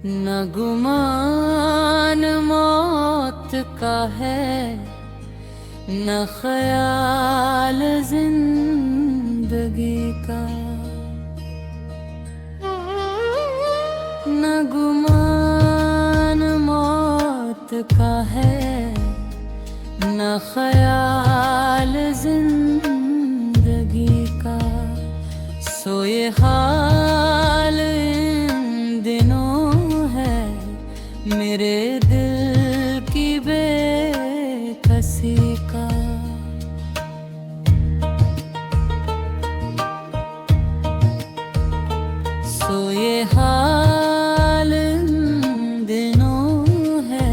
न गुमान मौत का है, न ख्याल जिंदगी का। न गुमान मौत का है, न ख्याल जिंदगी का। सो ये हाल इन दिनों है मेरे दिल की बेकसी का। सो ये हाल इन दिनों है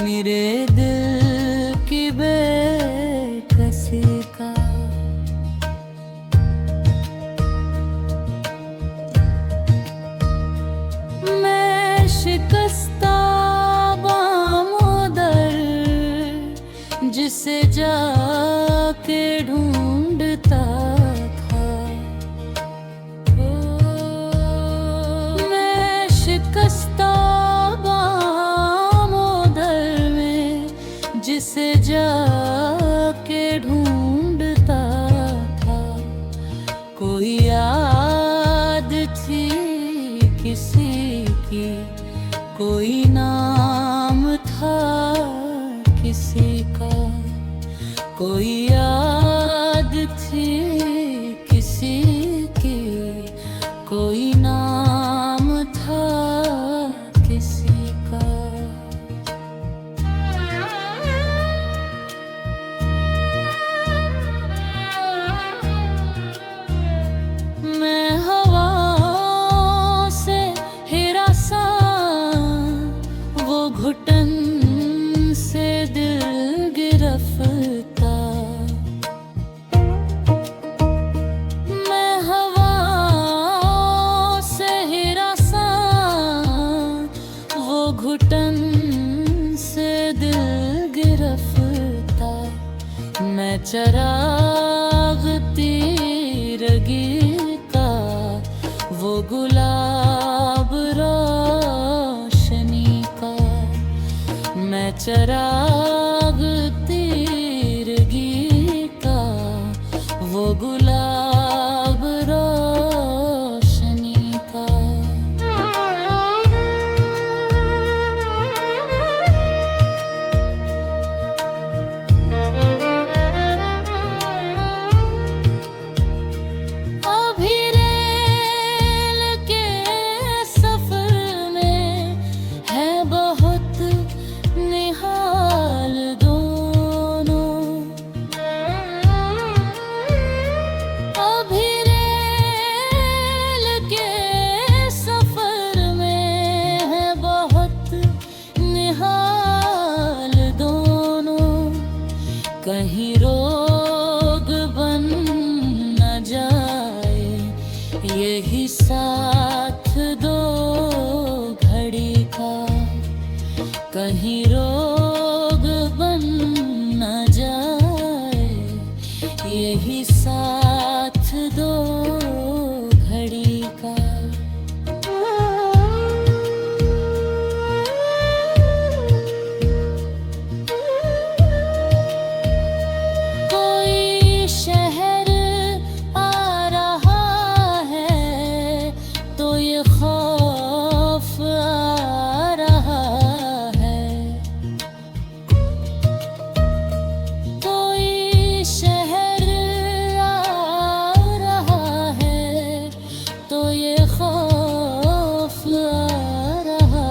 मेरे दिल की बेकसी का। शिकस्ता बामोदर जिसे जाके ढूंढता था। मैं शिकस्ता बामोदर में जिसे जाके ढूंढता था। कोई याद थी किसी की, कोई नाम था किसी का। कोई याद थी किसी की, कोई नाम था किसी का। मैं हवाओं से हिरासा, वो घुटन से दिल गिरफ्ता। मैं हवाओं से हिरासा, वो घुटन से दिल गिरफ्ता। मैं चराग तीरगी का, वो गुलाब रोशनी का। मैं चराग तीरगी का, वो गुलाब रोशनी का। अभी रेल के सफर में है बहुत निहाल दोनों। अभी रेल के सफर में है बहुत निहाल दोनों। कहीं रोग बन न जाए यही साथ दो घड़ी का। कहीं रोग बन न जाए यही साथ दो घड़ी का। कोई शहर आ रहा है तो ये खौफ आ रहा है। कोई शहर आ रहा है तो ये खौफ आ रहा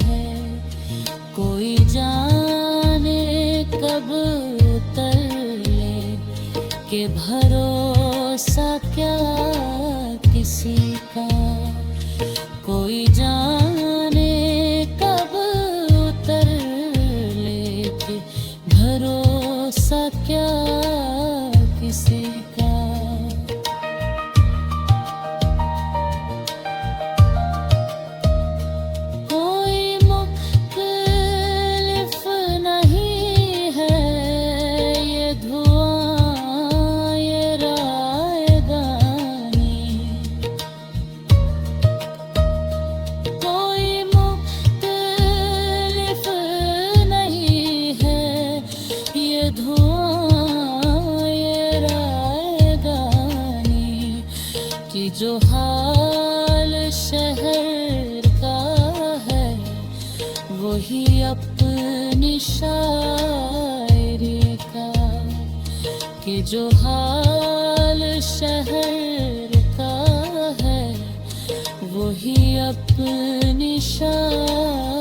है। कोई जाने कब उतर ले कि भरोसा क्या किसी का। कोई जाने कब उतर ले कि भरोसा भरोसा क्या किसी का। कोई मुख्तलिफ नहीं है ये धुआं ये रायगानी। कोई मुख्तलिफ नहीं है ये धुआं ये रायगानी। कि जो हाल शहर का है वही अपनी शायरी का। कि जो हाल शहर का है वही अपनी शायरी